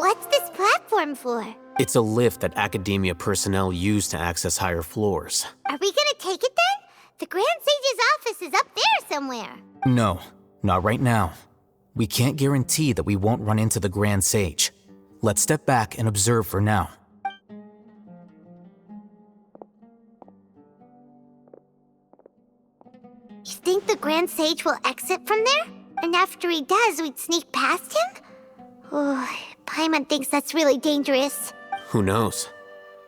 What's this platform for? It's a lift that academia personnel use to access higher floors. Are we gonna take it then? The Grand Sage's office is up there somewhere. No, not right now. We can't guarantee that we won't run into the Grand Sage. Let's step back and observe for now. You think the Grand Sage will exit from there? And after he does, we'd sneak past him? Oh, Paimon thinks that's really dangerous. Who knows?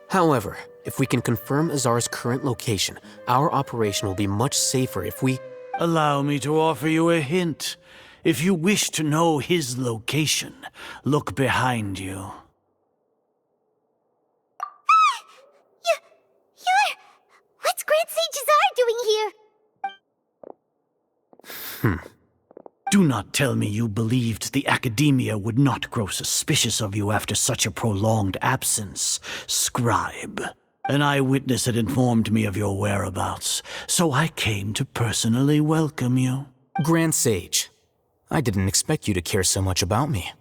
However, if we can confirm Azar's current location, our operation will be much safer if we... Allow me to offer you a hint. If you wish to know his location, look behind you. What's Grand Sage Azar doing here? Do not tell me you believed the Academia would not grow suspicious of you after such a prolonged absence, scribe. An eyewitness had informed me of your whereabouts, so I came to personally welcome you. Grand Sage, I didn't expect you to care so much about me.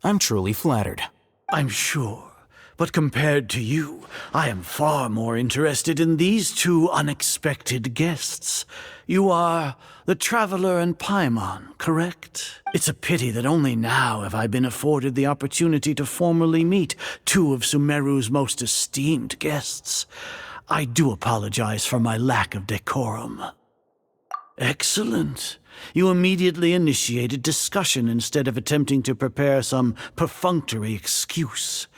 I'm truly flattered. I'm sure, but compared to you, I am far more interested in these two unexpected guests. You are the Traveler and Paimon, correct? It's a pity that only now have I been afforded the opportunity to formally meet two of Sumeru's most esteemed guests. I do apologize for my lack of decorum. Excellent. You immediately initiated discussion instead of attempting to prepare some perfunctory excuse.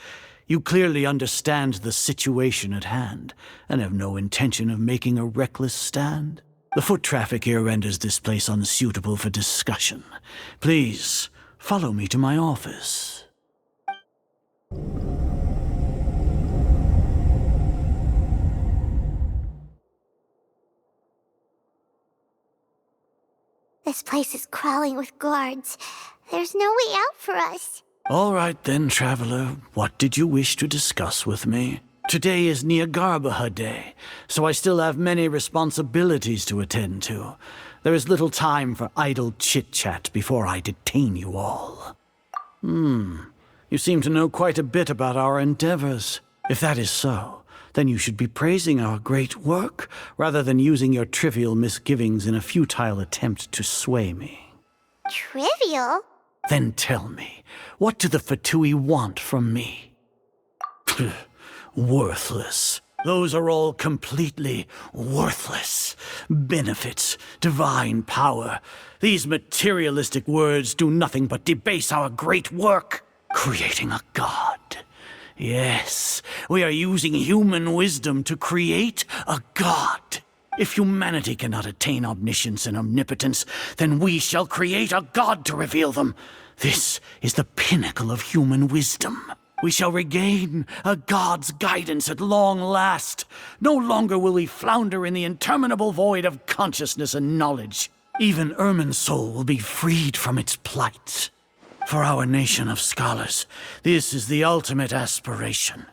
You clearly understand the situation at hand, and have no intention of making a reckless stand. The foot traffic here renders this place unsuitable for discussion. Please, follow me to my office. This place is crawling with guards. There's no way out for us. All right then, Traveler. What did you wish to discuss with me? Today is Niagarbaha Day, so I still have many responsibilities to attend to. There is little time for idle chit-chat before I detain you all. You seem to know quite a bit about our endeavors. If that is so, then you should be praising our great work, rather than using your trivial misgivings in a futile attempt to sway me. Trivial? Then tell me, what do the Fatui want from me? Worthless. Those are all completely worthless. Benefits, divine power. These materialistic words do nothing but debase our great work. Creating a god. Yes, we are using human wisdom to create a god. If humanity cannot attain omniscience and omnipotence, then we shall create a god to reveal them. This is the pinnacle of human wisdom. We shall regain a god's guidance at long last. No longer will we flounder in the interminable void of consciousness and knowledge. Even Ermin's soul will be freed from its plight. For our nation of scholars, this is the ultimate aspiration.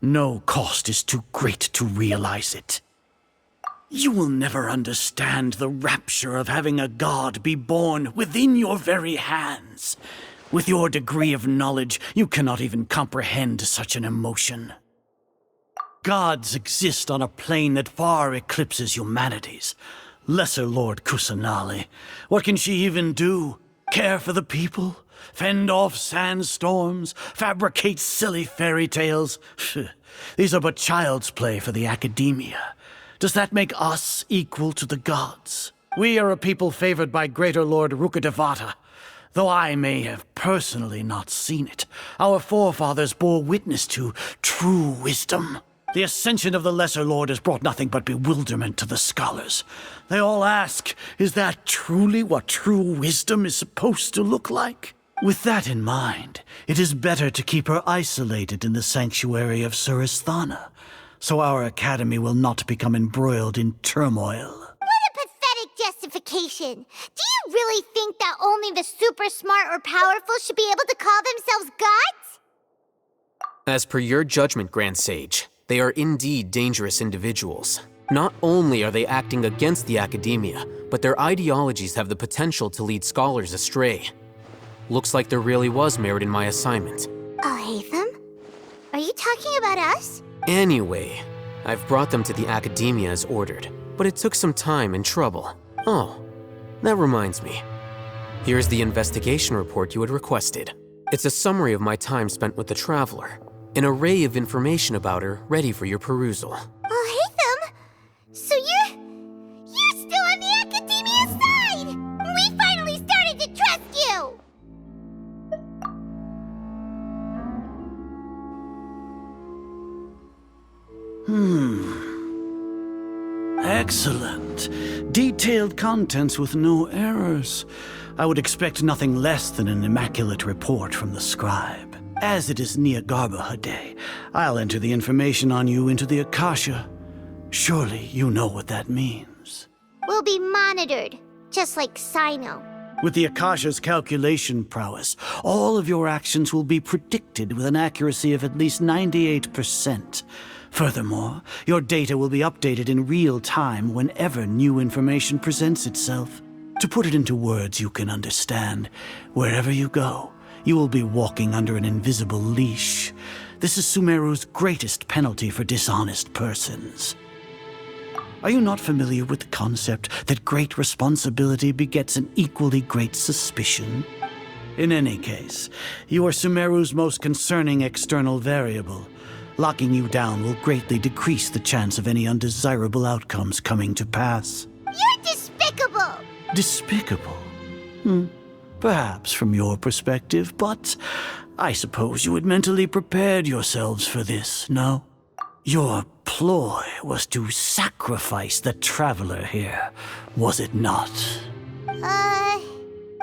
No cost is too great to realize it. You will never understand the rapture of having a god be born within your very hands. With your degree of knowledge, you cannot even comprehend such an emotion. Gods exist on a plane that far eclipses humanity's. Lesser Lord Kusanali, what can she even do? Care for the people? Fend off sandstorms? Fabricate silly fairy tales? These are but child's play for the Academia. Does that make us equal to the gods? We are a people favored by Greater Lord Rukadevata. Though I may have personally not seen it, our forefathers bore witness to true wisdom. The ascension of the Lesser Lord has brought nothing but bewilderment to the scholars. They all ask, is that truly what true wisdom is supposed to look like? With that in mind, it is better to keep her isolated in the sanctuary of Suristhana, so our academy will not become embroiled in turmoil. What a pathetic justification! Do you really think that only the super smart or powerful should be able to call themselves gods? As per your judgment, Grand Sage, they are indeed dangerous individuals. Not only are they acting against the Academia, but their ideologies have the potential to lead scholars astray. Looks like there really was merit in my assignment. Hatham? Are you talking about us? Anyway, I've brought them to the Academia as ordered, but it took some time and trouble. Oh, that reminds me. Here's the investigation report you had requested. It's a summary of my time spent with the Traveler, an array of information about her ready for your perusal. Oh, Hatham! So you're still on the Academia side! We finally started to trust you! Excellent. Detailed contents with no errors. I would expect nothing less than an immaculate report from the scribe. As it is Niagarbaha Day, I'll enter the information on you into the Akasha. Surely you know what that means. We'll be monitored, just like Sino. With the Akasha's calculation prowess, all of your actions will be predicted with an accuracy of at least 98%. Furthermore, your data will be updated in real time whenever new information presents itself. To put it into words you can understand, wherever you go, you will be walking under an invisible leash. This is Sumeru's greatest penalty for dishonest persons. Are you not familiar with the concept that great responsibility begets an equally great suspicion? In any case, you are Sumeru's most concerning external variable. Locking you down will greatly decrease the chance of any undesirable outcomes coming to pass. You're despicable! Despicable? Perhaps from your perspective, but I suppose you had mentally prepared yourselves for this, no? Your ploy was to sacrifice the Traveler here, was it not?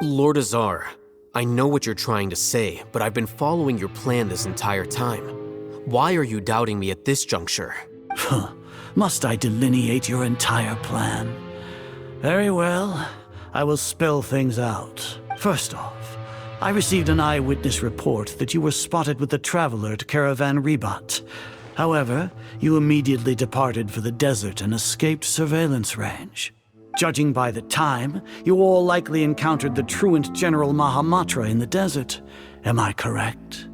Lord Azar, I know what you're trying to say, but I've been following your plan this entire time. Why are you doubting me at this juncture? Must I delineate your entire plan? Very well. I will spell things out. First off, I received an eyewitness report that you were spotted with the Traveler at Caravan Ribat. However, you immediately departed for the desert and escaped surveillance range. Judging by the time, you all likely encountered the truant General Mahamatra in the desert. Am I correct?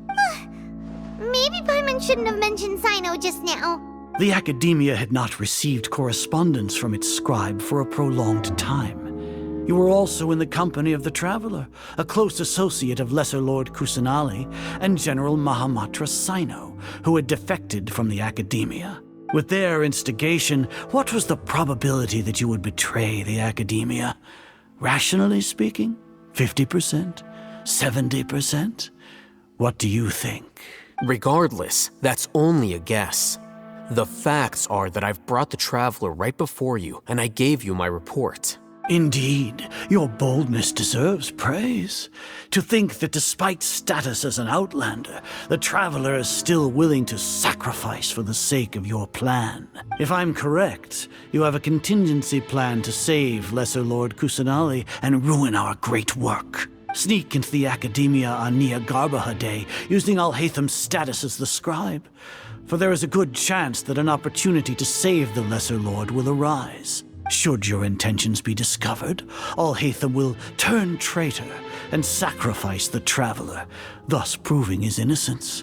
Maybe Paimon shouldn't have mentioned Sino just now. The Academia had not received correspondence from its scribe for a prolonged time. You were also in the company of the Traveler, a close associate of Lesser Lord Kusanali and General Mahamatra Sino, who had defected from the Academia. With their instigation, what was the probability that you would betray the Academia? Rationally speaking, 50%? 70%? What do you think? Regardless, that's only a guess. The facts are that I've brought the Traveler right before you, and I gave you my report. Indeed, your boldness deserves praise. To think that despite status as an outlander, the Traveler is still willing to sacrifice for the sake of your plan. If I'm correct, you have a contingency plan to save Lesser Lord Kusanali and ruin our great work. Sneak into the Academia on Niagarbaha Day, using Alhatham's status as the scribe. For there is a good chance that an opportunity to save the Lesser Lord will arise. Should your intentions be discovered, Alhatham will turn traitor and sacrifice the Traveler, thus proving his innocence.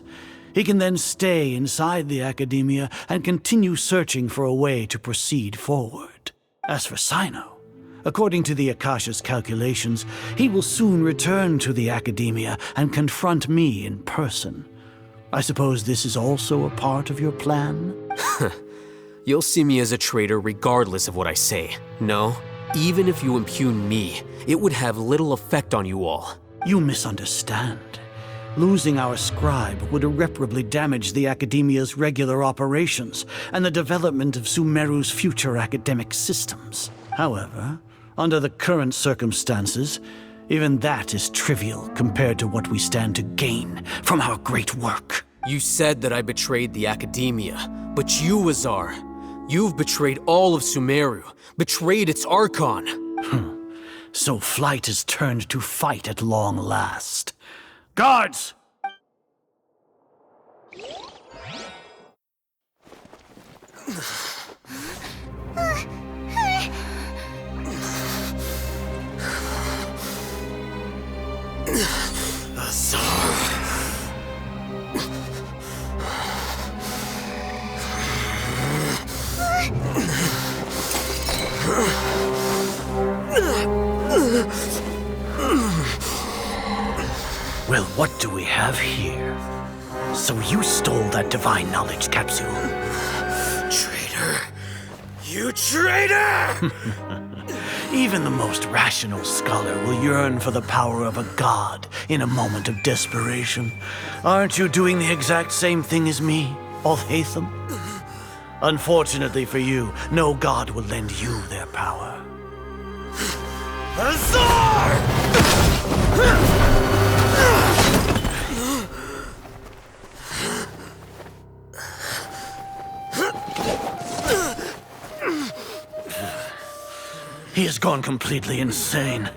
He can then stay inside the Academia and continue searching for a way to proceed forward. As for Sino, according to the Akasha's calculations, he will soon return to the Academia and confront me in person. I suppose this is also a part of your plan? You'll see me as a traitor regardless of what I say. No, even if you impugn me, it would have little effect on you all. You misunderstand. Losing our scribe would irreparably damage the Academia's regular operations and the development of Sumeru's future academic systems. However, under the current circumstances, even that is trivial compared to what we stand to gain from our great work. You said that I betrayed the Academia, but you, Azar, you've betrayed all of Sumeru, betrayed its Archon. So flight has turned to fight at long last. Guards! Azar. have here. So you stole that divine knowledge capsule. Traitor! You traitor! Even the most rational scholar will yearn for the power of a god in a moment of desperation. Aren't you doing the exact same thing as me, Alhaitham? Unfortunately for you, no god will lend you their power. Azar! He has gone completely insane.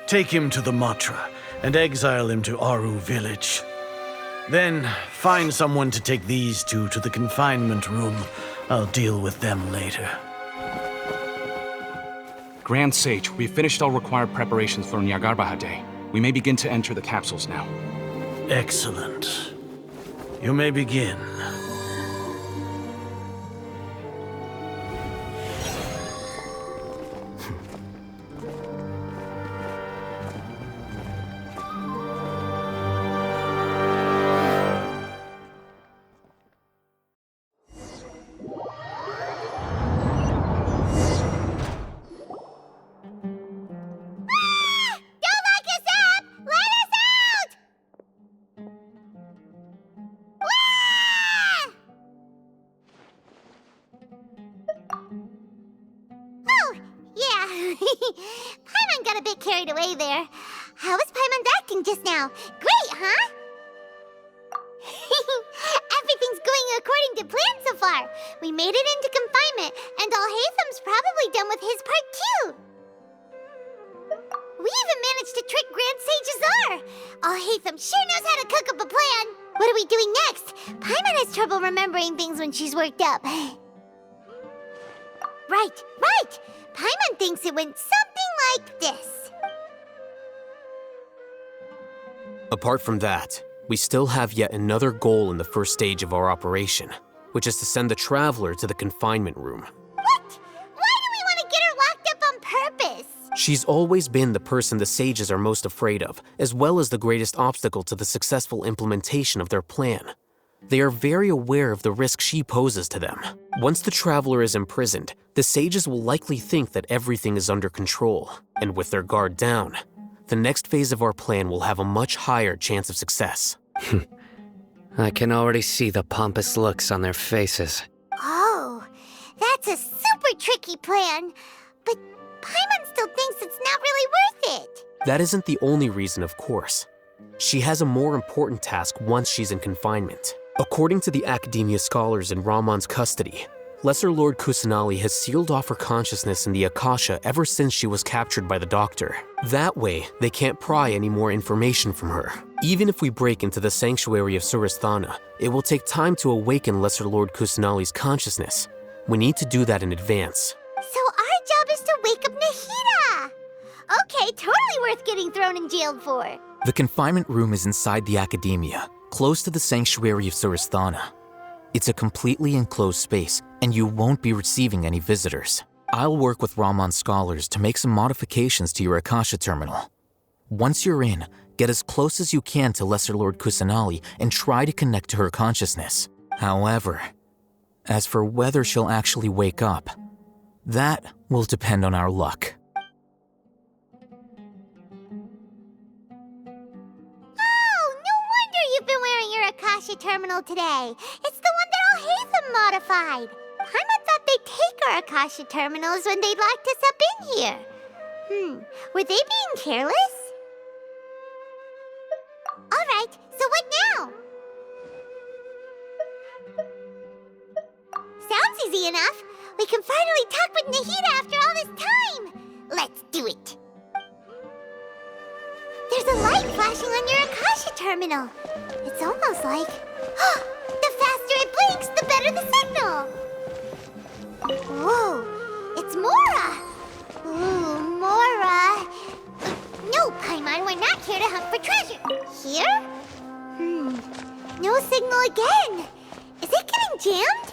Take him to the Matra and exile him to Aru village. Then find someone to take these two to the confinement room. I'll deal with them later. Grand Sage, we've finished all required preparations for Nyargarbaha Day. We may begin to enter the capsules now. Excellent. You may begin. Don't lock us up! Let us out! Ah! Oh, yeah. Paimon got a bit carried away there. How was Paimon's acting just now? Great, huh? Everything's going according to plan so far. We made it into confinement, and Alhaitham's probably done with his part too. We even managed to trick Grand Sage Azar! Alhaitham sure knows how to cook up a plan! What are we doing next? Paimon has trouble remembering things when she's worked up. Right! Paimon thinks it went something like this. Apart from that, we still have yet another goal in the first stage of our operation, which is to send the Traveler to the confinement room. What? Why do we want to get her locked up on purpose? She's always been the person the sages are most afraid of, as well as the greatest obstacle to the successful implementation of their plan. They are very aware of the risk she poses to them. Once the Traveler is imprisoned, the sages will likely think that everything is under control, and with their guard down, the next phase of our plan will have a much higher chance of success. I can already see the pompous looks on their faces. Oh, that's a super tricky plan. But Paimon still thinks it's not really worth it. That isn't the only reason, of course. She has a more important task once she's in confinement. According to the Academia scholars in Ramon's custody, Lesser Lord Kusanali has sealed off her consciousness in the Akasha ever since she was captured by the Doctor. That way, they can't pry any more information from her. Even if we break into the sanctuary of Suristhana, it will take time to awaken Lesser Lord Kusanali's consciousness. We need to do that in advance. So our job is to wake up Nahida! Okay, totally worth getting thrown in jail for. The confinement room is inside the Academia, close to the sanctuary of Suristhana. It's a completely enclosed space, and you won't be receiving any visitors. I'll work with Ramon's scholars to make some modifications to your Akasha terminal. Once you're in, get as close as you can to Lesser Lord Kusanali and try to connect to her consciousness. However, as for whether she'll actually wake up, that will depend on our luck. You've been wearing your Akasha terminal today. It's the one that Alhaitham modified. Paimon thought they'd take our Akasha terminals when they locked us up in here. Were they being careless? Alright, so what now? Sounds easy enough. We can finally talk with Nahida after all this time. Let's do it. There's a light flashing on your Akasha terminal. It's almost like... the faster it blinks, the better the signal! Whoa, it's Mora! Ooh, Mora! No, Paimon, we're not here to hunt for treasure. Here? No signal again. Is it getting jammed?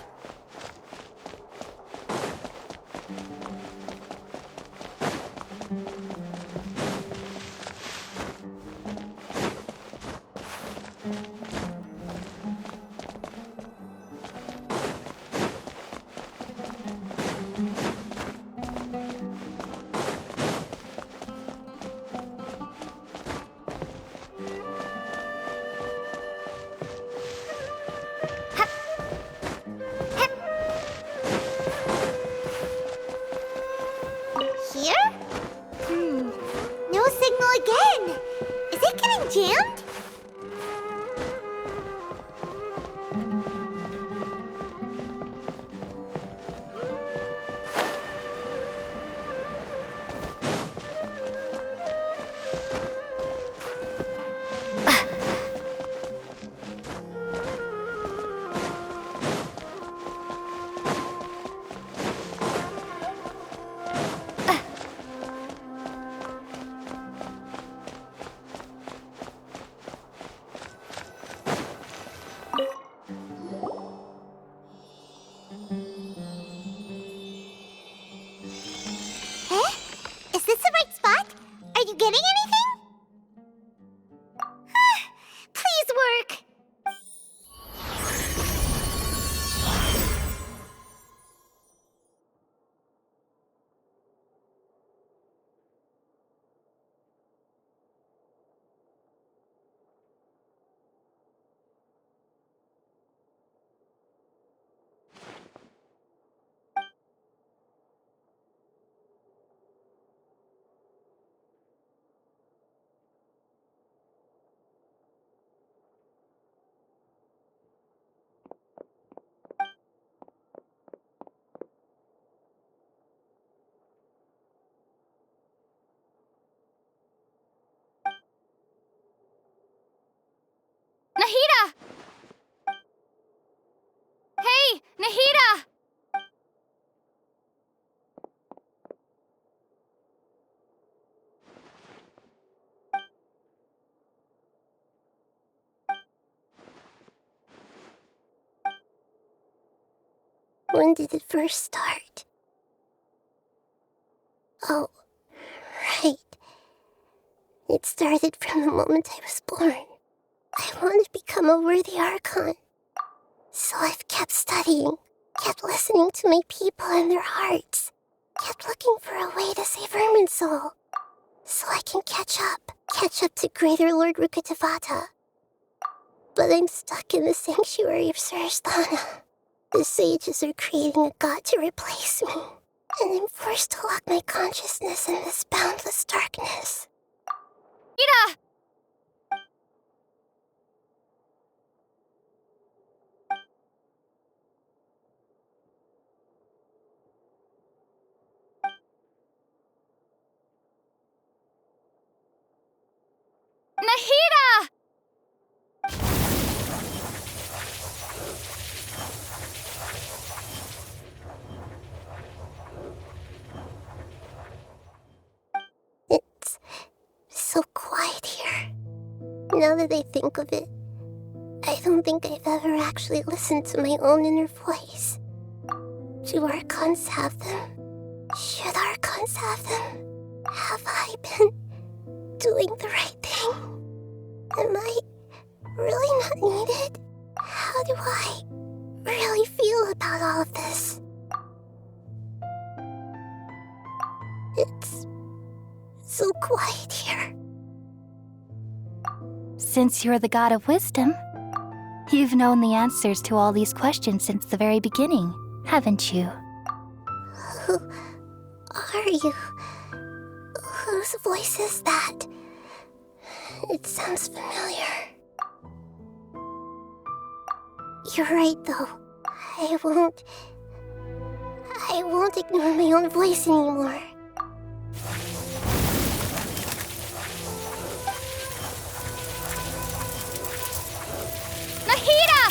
Nahida! When did it first start? Oh, right. It started from the moment I was born. I want to become a worthy Archon. So I've kept studying, kept listening to my people and their hearts, kept looking for a way to save Irminsul, so I can catch up to Greater Lord Rukkhadevata. But I'm stuck in the sanctuary of Surasthana. The sages are creating a god to replace me, and I'm forced to lock my consciousness in this boundless darkness. Nahida! Nahida! It's so quiet here. Now that I think of it, I don't think I've ever actually listened to my own inner voice. Do Archons have them? Should Archons have them? Have I been doing the right thing? Am I really not needed? How do I really feel about all of this? It's so quiet here. Since you're the god of wisdom, you've known the answers to all these questions since the very beginning, haven't you? Who are you? Whose voice is that? It sounds familiar. You're right, though. I won't ignore my own voice anymore. Nahida!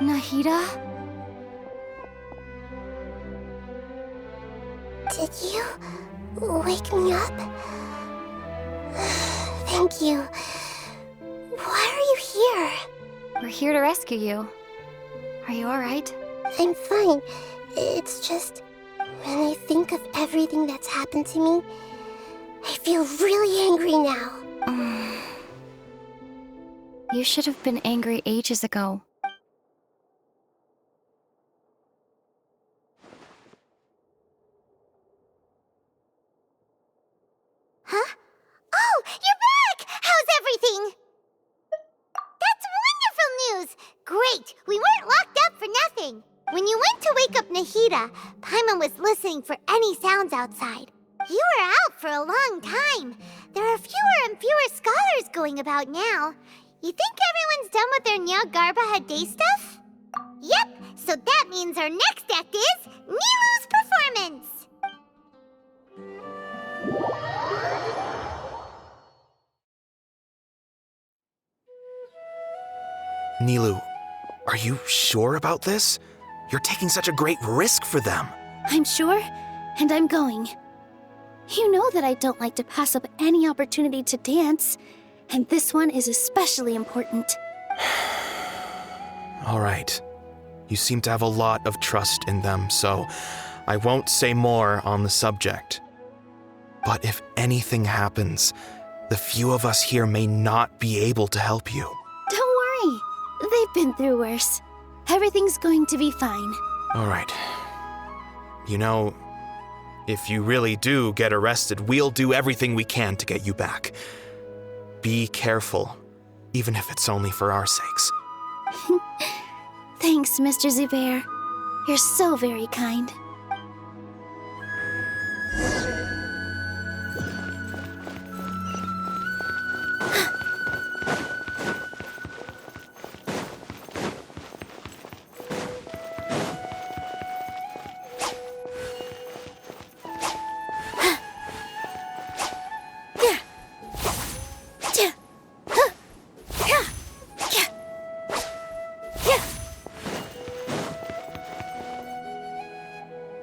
Nahida? Did you wake me up? Thank you. Why are you here? We're here to rescue you. Are you alright? I'm fine. It's just, when I think of everything that's happened to me, I feel really angry now. You should have been angry ages ago. Huh? Oh, you're back! How's everything? That's wonderful news! Great! We weren't locked up for nothing. When you went to wake up Nahida, Paimon was listening for any sounds outside. You were out for a long time. There are fewer and fewer scholars going about now. You think everyone's done with their Nyargarbaha Day stuff? Yep, so that means our next act is Nilu's performance! Nilu, are you sure about this? You're taking such a great risk for them. I'm sure, and I'm going. You know that I don't like to pass up any opportunity to dance, and this one is especially important. All right. You seem to have a lot of trust in them, so I won't say more on the subject. But if anything happens, the few of us here may not be able to help you. Don't worry. They've been through worse. Everything's going to be fine. All right. You know, if you really do get arrested, we'll do everything we can to get you back. Be careful, even if it's only for our sakes. Thanks, Mr. Zubair. You're so very kind.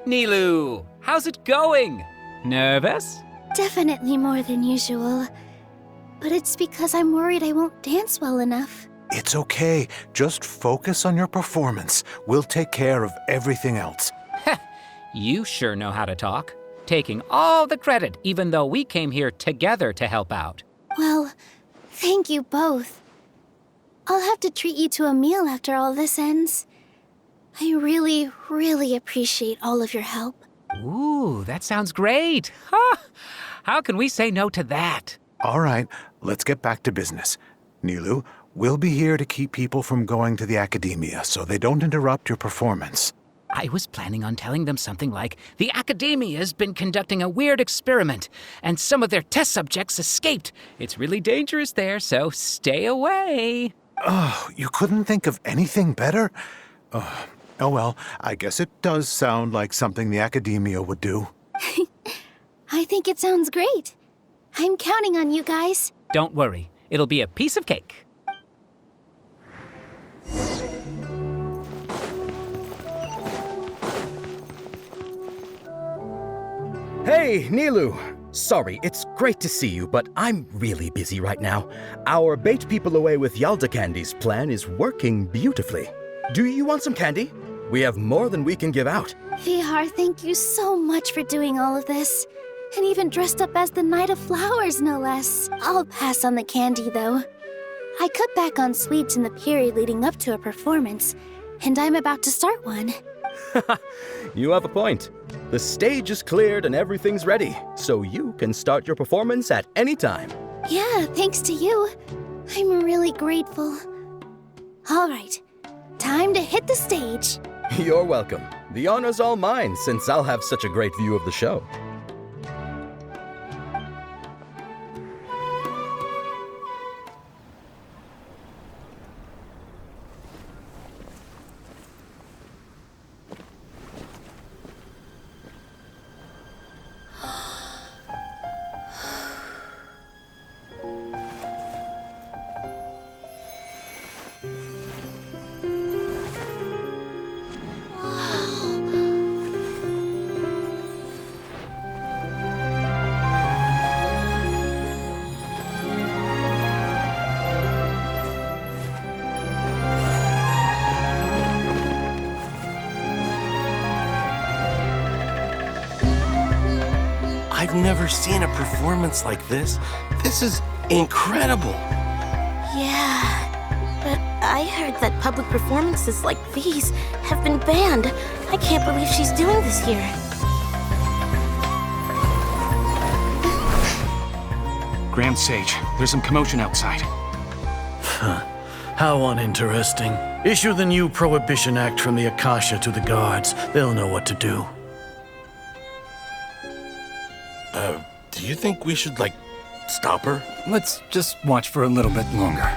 Nilu! How's it going? Nervous? Definitely more than usual. But it's because I'm worried I won't dance well enough. It's okay. Just focus on your performance. We'll take care of everything else. You sure know how to talk. Taking all the credit, even though we came here together to help out. Well, thank you both. I'll have to treat you to a meal after all this ends. I really, really appreciate all of your help. Ooh, that sounds great. Huh? How can we say no to that? All right, let's get back to business. Nilu, we'll be here to keep people from going to the academia so they don't interrupt your performance. I was planning on telling them something like, the Academia's been conducting a weird experiment, and some of their test subjects escaped. It's really dangerous there, so stay away. Oh, you couldn't think of anything better? Oh well, I guess it does sound like something the Academia would do. I think it sounds great. I'm counting on you guys. Don't worry, it'll be a piece of cake. Hey, Nilu! Sorry, it's great to see you, but I'm really busy right now. Our Bait People Away with Yalda Candies plan is working beautifully. Do you want some candy? We have more than we can give out. Vihar, thank you so much for doing all of this. And even dressed up as the Knight of Flowers, no less. I'll pass on the candy, though. I cut back on sweets in the period leading up to a performance, and I'm about to start one. You have a point. The stage is cleared and everything's ready, so you can start your performance at any time. Yeah, thanks to you. I'm really grateful. All right, time to hit the stage. You're welcome. The honor's all mine, since I'll have such a great view of the show. I've never seen a performance like this. This is incredible. Yeah, but I heard that public performances like these have been banned. I can't believe she's doing this here. Grand Sage, there's some commotion outside. How uninteresting. Issue the new Prohibition Act from the Akasha to the guards. They'll know what to do. Do you think we should, stop her? Let's just watch for a little bit longer.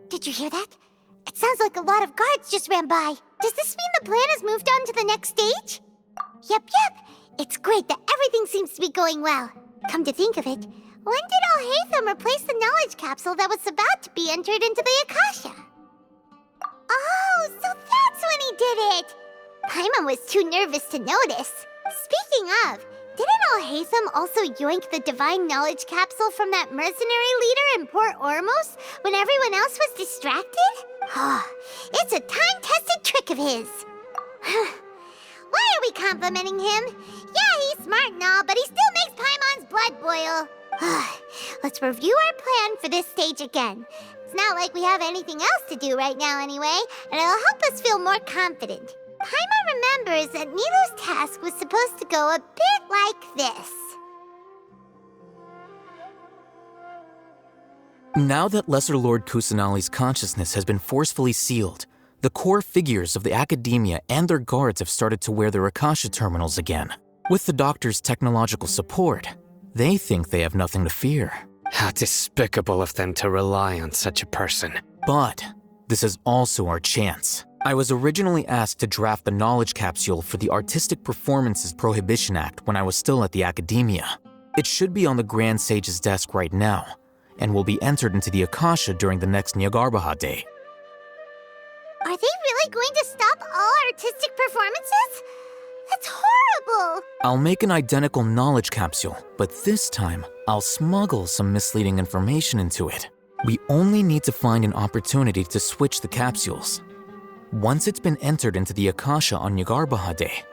Did you hear that? It sounds like a lot of guards just ran by. Does this mean the plan has moved on to the next stage? Yep. It's great that everything seems to be going well. Come to think of it, when did Alhaitham replace the knowledge capsule that was about to be entered into the Akasha? Oh, so that's when he did it! Paimon was too nervous to notice. Speaking of, didn't Alhaitham also yoink the divine knowledge capsule from that mercenary leader in Port Ormos when everyone else was distracted? Oh, it's a time-tested trick of his. Why are we complimenting him? Yeah, he's smart and all, but he still makes Paimon's blood boil. Let's review our plan for this stage again. It's not like we have anything else to do right now anyway, and it'll help us feel more confident. Paimon remembers that Nilu's task was supposed to go a bit like this. Now that Lesser Lord Kusanali's consciousness has been forcefully sealed, the core figures of the academia and their guards have started to wear their Akasha terminals again. With the doctor's technological support, they think they have nothing to fear. How despicable of them to rely on such a person. But this is also our chance. I was originally asked to draft the knowledge capsule for the Artistic Performances Prohibition Act when I was still at the academia. It should be on the Grand Sage's desk right now, and will be entered into the Akasha during the next Nyargarbaha Day. Are they really going to stop all artistic performances? That's horrible! I'll make an identical knowledge capsule, but this time, I'll smuggle some misleading information into it. We only need to find an opportunity to switch the capsules. Once it's been entered into the Akasha on Nyargarbaha Day,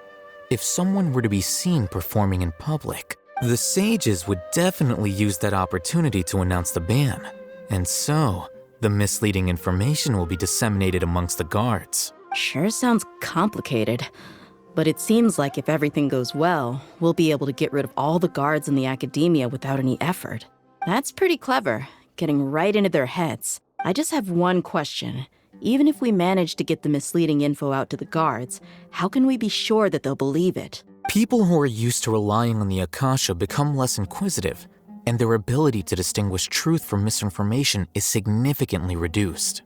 if someone were to be seen performing in public, the sages would definitely use that opportunity to announce the ban, and so the misleading information will be disseminated amongst the guards. Sure sounds complicated, but it seems like if everything goes well, we'll be able to get rid of all the guards in the academia without any effort. That's pretty clever, getting right into their heads. I just have one question. Even if we manage to get the misleading info out to the guards, how can we be sure that they'll believe it? People who are used to relying on the Akasha become less inquisitive, and their ability to distinguish truth from misinformation is significantly reduced.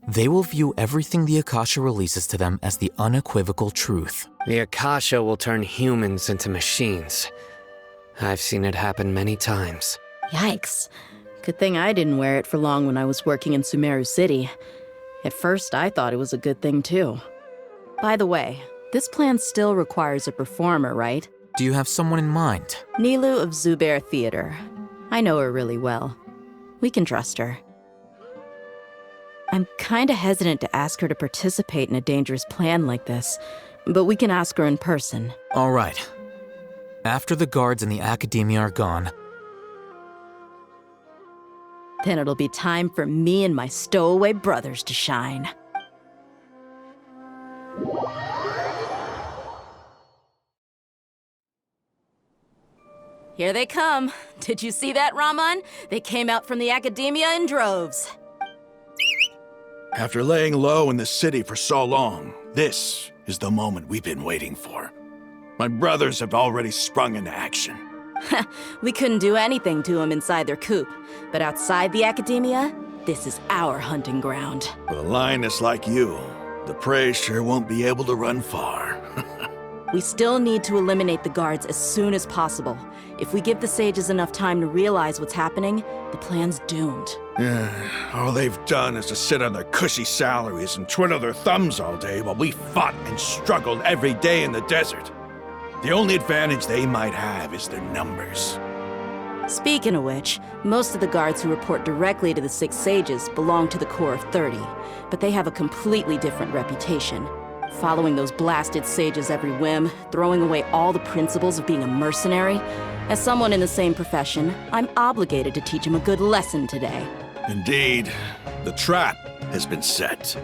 They will view everything the Akasha releases to them as the unequivocal truth. The Akasha will turn humans into machines. I've seen it happen many times. Yikes. Good thing I didn't wear it for long when I was working in Sumeru City. At first, I thought it was a good thing too. By the way, this plan still requires a performer, right? Do you have someone in mind? Nilu of Zubair Theater. I know her really well. We can trust her. I'm kinda hesitant to ask her to participate in a dangerous plan like this, but we can ask her in person. All right. After the guards and the academia are gone, then it'll be time for me and my stowaway brothers to shine. Here they come. Did you see that, Raman? They came out from the academia in droves. After laying low in the city for so long, this is the moment we've been waiting for. My brothers have already sprung into action. We couldn't do anything to them inside their coop, but outside the academia, this is our hunting ground. With a lioness like you, the prey sure won't be able to run far. We still need to eliminate the guards as soon as possible. If we give the sages enough time to realize what's happening, the plan's doomed. All they've done is to sit on their cushy salaries and twiddle their thumbs all day while we fought and struggled every day in the desert. The only advantage they might have is their numbers. Speaking of which, most of the guards who report directly to the Six Sages belong to the Corps of 30, but they have a completely different reputation. Following those blasted sages every whim, throwing away all the principles of being a mercenary. As someone in the same profession, I'm obligated to teach them a good lesson today. Indeed, the trap has been set.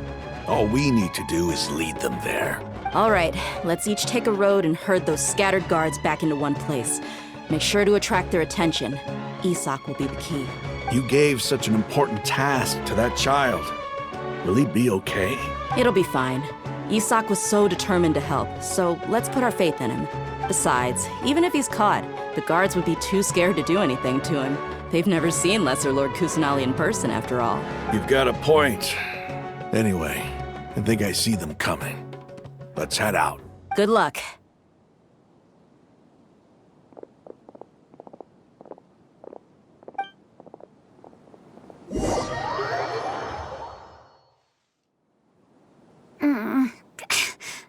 All we need to do is lead them there. All right, let's each take a road and herd those scattered guards back into one place. Make sure to attract their attention. Isak will be the key. You gave such an important task to that child. Will he be okay? It'll be fine. Isak was so determined to help, so let's put our faith in him. Besides, even if he's caught, the guards would be too scared to do anything to him. They've never seen Lesser Lord Kusanali in person, after all. You've got a point. Anyway, I think I see them coming. Let's head out. Good luck.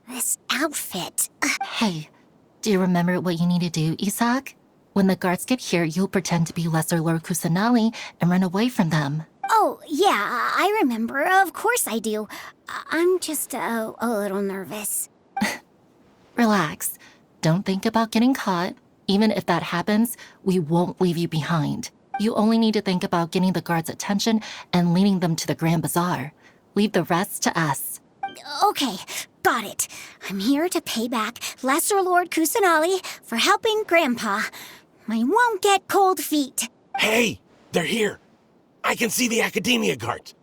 This outfit. Hey, do you remember what you need to do, Isak? When the guards get here, you'll pretend to be Lesser Lord Kusanali and run away from them. Oh, yeah, I remember. Of course I do. I'm just a little nervous. Relax. Don't think about getting caught. Even if that happens, we won't leave you behind. You only need to think about getting the guards' attention and leading them to the Grand Bazaar. Leave the rest to us. Okay, got it. I'm here to pay back Lesser Lord Kusanali for helping Grandpa. I won't get cold feet. Hey, they're here. I can see the Academia guards.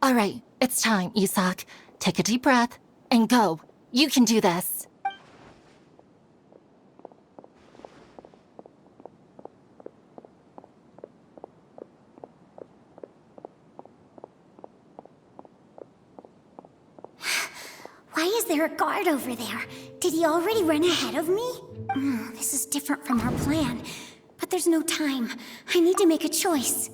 All right, it's time, Isak. Take a deep breath and go. You can do this. Why is there a guard over there? Did he already run ahead of me? This is different from our plan. But there's no time. I need to make a choice.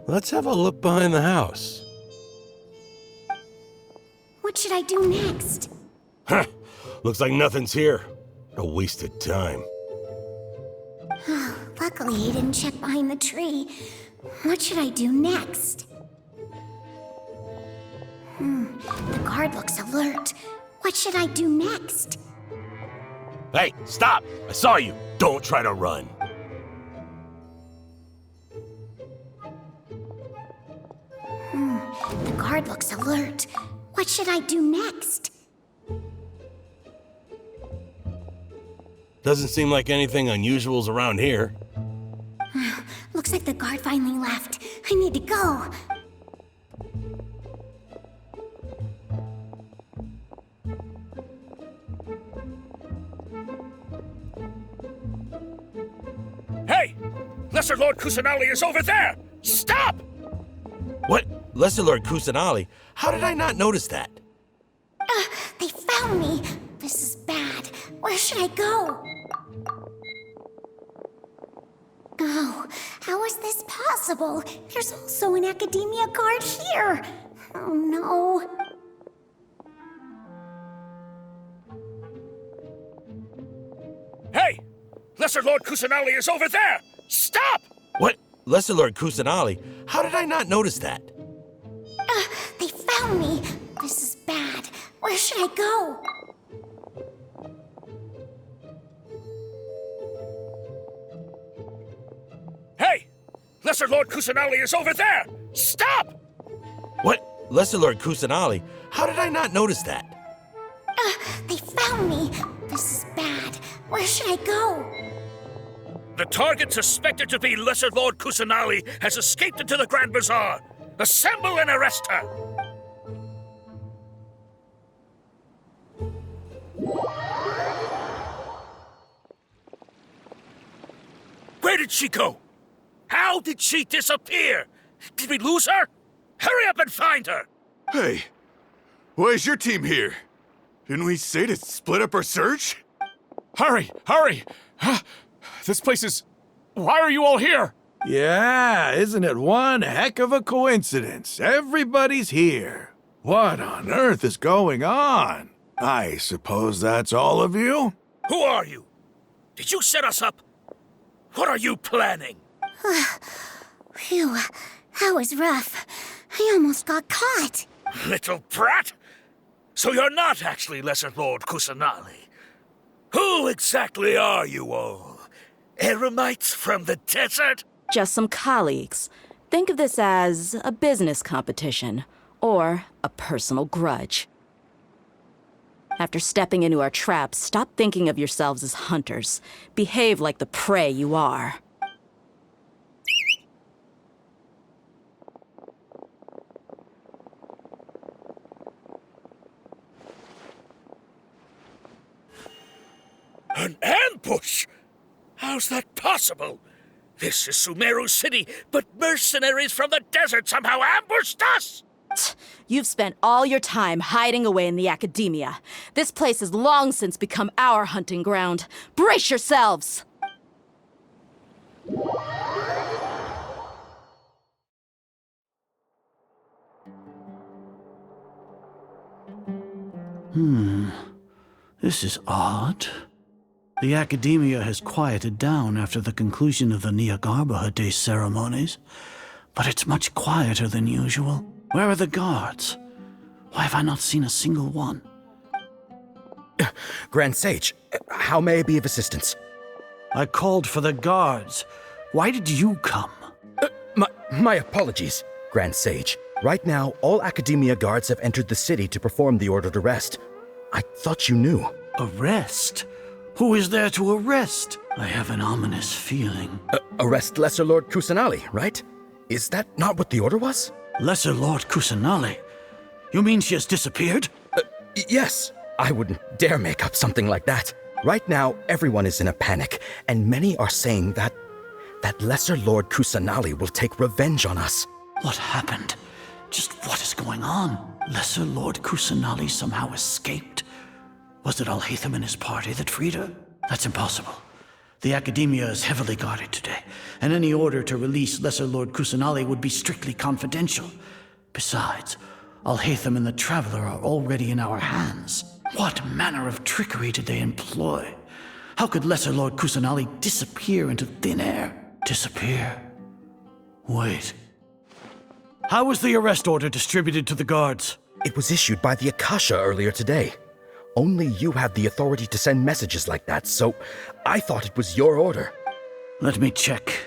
Let's have a look behind the house. What should I do next? Huh. Looks like nothing's here. A wasted time. Luckily, he didn't check behind the tree. What should I do next? The guard looks alert. What should I do next? Hey, stop! I saw you. Don't try to run. The guard looks alert. What should I do next? Doesn't seem like anything unusual's around here. Looks like the guard finally left. I need to go. Hey! Lesser Lord Kusanali is over there! Stop! What? Lesser Lord Kusanali? How did I not notice that? They found me. This is bad. Where should I go? Oh, how is this possible? There's also an Academia guard here. Oh no. Hey! Lesser Lord Kusanali is over there! Stop! What? Lesser Lord Kusanali? How did I not notice that? They found me. This is bad. Where should I go? Hey! Lesser Lord Kusanali is over there! Stop! What? Lesser Lord Kusanali? How did I not notice that? They found me. This is bad. Where should I go? The target suspected to be Lesser Lord Kusanali has escaped into the Grand Bazaar. Assemble and arrest her! Where did she go? How did she disappear? Did we lose her? Hurry up and find her! Hey, why is your team here? Didn't we say to split up our search? Hurry! Hurry! This place is... Why are you all here? Yeah, isn't it one heck of a coincidence? Everybody's here. What on earth is going on? I suppose that's all of you? Who are you? Did you set us up? What are you planning? Phew, that was rough. I almost got caught. Little brat! So you're not actually Lesser Lord Kusanali. Who exactly are you all? Eremites from the desert? Just some colleagues. Think of this as a business competition, or a personal grudge. After stepping into our traps, stop thinking of yourselves as hunters. Behave like the prey you are. An ambush? How's that possible? This is Sumeru City, but mercenaries from the desert somehow ambushed us! You've spent all your time hiding away in the Academia. This place has long since become our hunting ground. Brace yourselves! This is odd. The academia has quieted down after the conclusion of the Nyagarbha Day ceremonies, but it's much quieter than usual. Where are the guards? Why have I not seen a single one? Grand Sage, how may I be of assistance? I called for the guards. Why did you come? My apologies, Grand Sage. Right now, all Academia guards have entered the city to perform the ordered arrest. I thought you knew. Arrest? Who is there to arrest? I have an ominous feeling. Arrest Lesser Lord Kusanali, right? Is that not what the order was? Lesser Lord Kusanali? You mean she has disappeared? Yes. I wouldn't dare make up something like that. Right now, everyone is in a panic, and many are saying that Lesser Lord Kusanali will take revenge on us. What happened? Just what is going on? Lesser Lord Kusanali somehow escaped? Was it Alhaitham and his party that freed her? That's impossible. The Academia is heavily guarded today, and any order to release Lesser Lord Kusanali would be strictly confidential. Besides, Alhaitham and the Traveler are already in our hands. What manner of trickery did they employ? How could Lesser Lord Kusanali disappear into thin air? Disappear? Wait. How was the arrest order distributed to the guards? It was issued by the Akasha earlier today. Only you have the authority to send messages like that, so I thought it was your order. Let me check.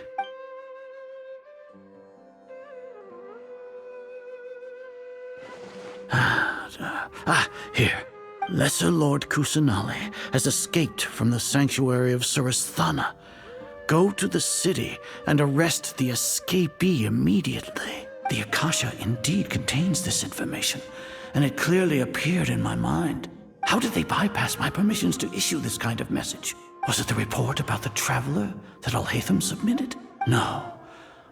Here. Lesser Lord Kusanali has escaped from the sanctuary of Surasthana. Go to the city and arrest the escapee immediately. The Akasha indeed contains this information, and it clearly appeared in my mind. How did they bypass my permissions to issue this kind of message? Was it the report about the Traveler that Alhaitham submitted? No.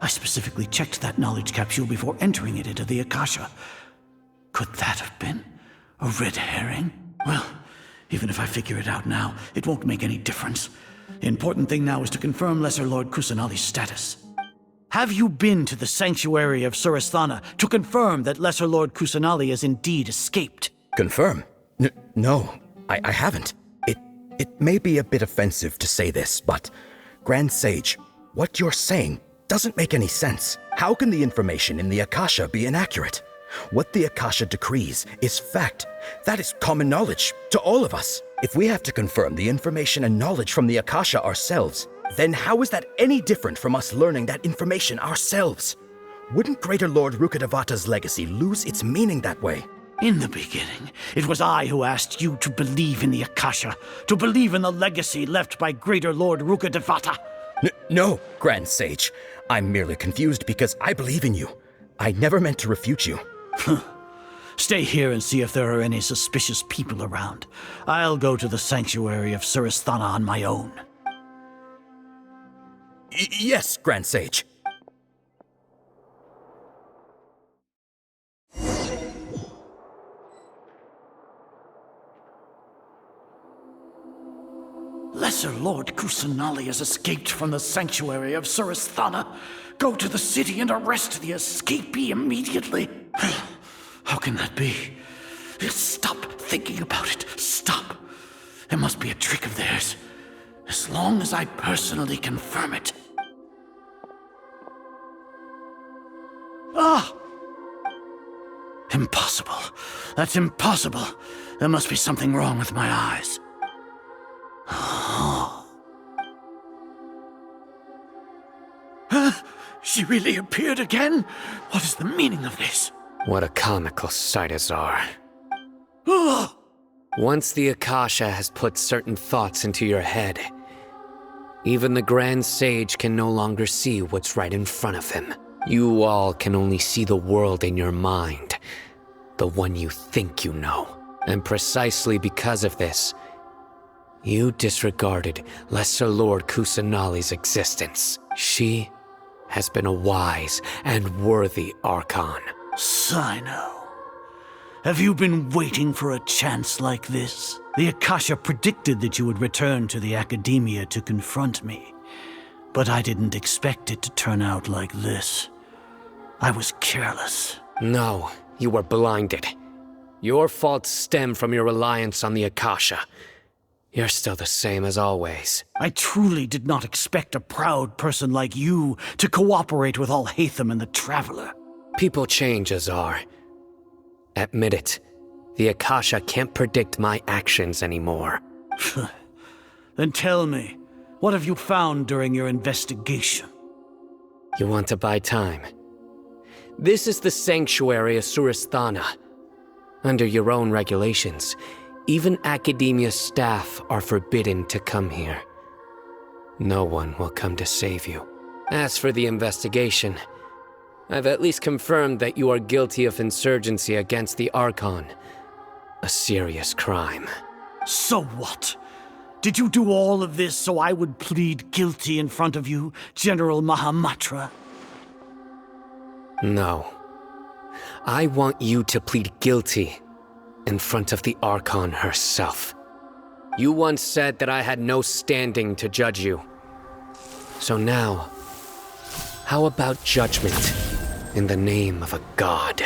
I specifically checked that knowledge capsule before entering it into the Akasha. Could that have been a red herring? Well, even if I figure it out now, it won't make any difference. The important thing now is to confirm Lesser Lord Kusanali's status. Have you been to the sanctuary of Surasthana to confirm that Lesser Lord Kusanali has indeed escaped? Confirm? No, I haven't. It may be a bit offensive to say this, but Grand Sage, what you're saying doesn't make any sense. How can the information in the Akasha be inaccurate? What the Akasha decrees is fact. That is common knowledge to all of us. If we have to confirm the information and knowledge from the Akasha ourselves, then how is that any different from us learning that information ourselves? Wouldn't Greater Lord Rukkhadevata's legacy lose its meaning that way? In the beginning, it was I who asked you to believe in the Akasha, to believe in the legacy left by Greater Lord Rukkhadevata. No, Grand Sage. I'm merely confused because I believe in you. I never meant to refute you. Stay here and see if there are any suspicious people around. I'll go to the sanctuary of Surasthana on my own. Yes, Grand Sage. Lesser Lord Kusanali has escaped from the sanctuary of Surasthana. Go to the city and arrest the escapee immediately. How can that be? Stop thinking about it. Stop. It must be a trick of theirs. As long as I personally confirm it. Ah! Impossible. That's impossible. There must be something wrong with my eyes. She really appeared again? What is the meaning of this? What a comical sight, Azar. Once the Akasha has put certain thoughts into your head, even the Grand Sage can no longer see what's right in front of him. You all can only see the world in your mind, the one you think you know. And precisely because of this, you disregarded Lesser Lord Kusanali's existence. She has been a wise and worthy Archon. Sino, have you been waiting for a chance like this? The Akasha predicted that you would return to the Academia to confront me, but I didn't expect it to turn out like this. I was careless. No, you were blinded. Your faults stem from your reliance on the Akasha. You're still the same as always. I truly did not expect a proud person like you to cooperate with Alhaitham and the Traveler. People change, Azar. Admit it. The Akasha can't predict my actions anymore. Then tell me, what have you found during your investigation? You want to buy time? This is the sanctuary of Suristhana. Under your own regulations, even Academia staff are forbidden to come here. No one will come to save you. As for the investigation, I've at least confirmed that you are guilty of insurgency against the Archon. A serious crime. So what? Did you do all of this so I would plead guilty in front of you, General Mahamatra? No. I want you to plead guilty in front of the Archon herself. You once said that I had no standing to judge you. So now, how about judgment in the name of a god?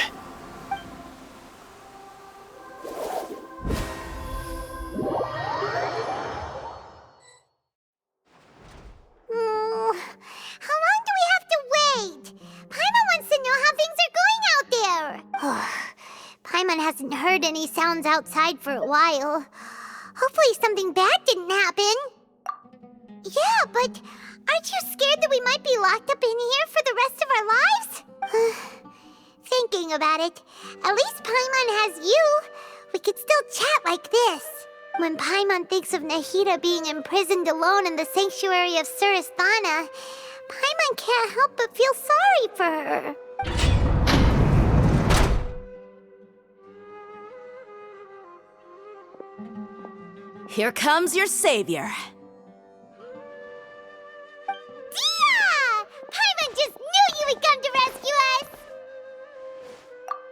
How long do we have to wait? Paimon wants to know how things are going out there. Paimon hasn't heard any sounds outside for a while. Hopefully something bad didn't happen. Yeah, but aren't you scared that we might be locked up in here for the rest of our lives? Thinking about it, at least Paimon has you. We could still chat like this. When Paimon thinks of Nahida being imprisoned alone in the sanctuary of Suristhana, Paimon can't help but feel sorry for her. Here comes your savior. Dia! Paimon just knew you would come to rescue us!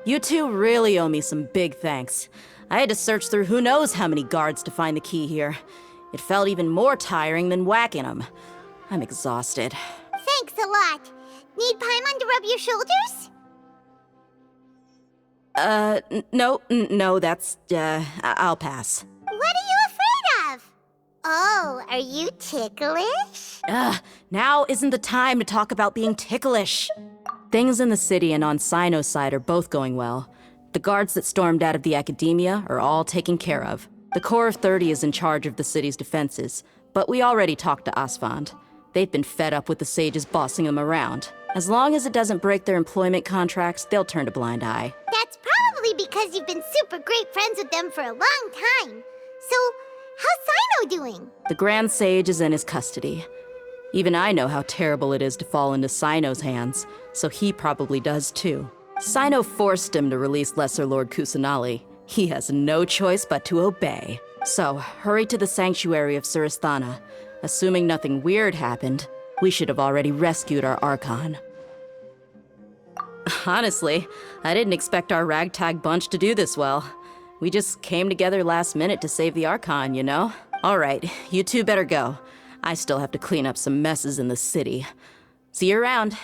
You two really owe me some big thanks. I had to search through who knows how many guards to find the key here. It felt even more tiring than whacking them. I'm exhausted. Thanks a lot. Need Paimon to rub your shoulders? No, that's, I'll pass. What are you afraid of? Oh, are you ticklish? Now isn't the time to talk about being ticklish. Things in the city and on Sino's side are both going well. The guards that stormed out of the Academia are all taken care of. The Corps of 30 is in charge of the city's defenses, but we already talked to Asfand. They've been fed up with the sages bossing them around. As long as it doesn't break their employment contracts, they'll turn a blind eye. That's probably because you've been super great friends with them for a long time. So, how's Sino doing? The Grand Sage is in his custody. Even I know how terrible it is to fall into Sino's hands, so he probably does too. Sino forced him to release Lesser Lord Kusanali. He has no choice but to obey. So, hurry to the sanctuary of Suristhana. Assuming nothing weird happened, we should have already rescued our Archon. Honestly, I didn't expect our ragtag bunch to do this well. We just came together last minute to save the Archon, you know? Alright, you two better go. I still have to clean up some messes in the city. See you around.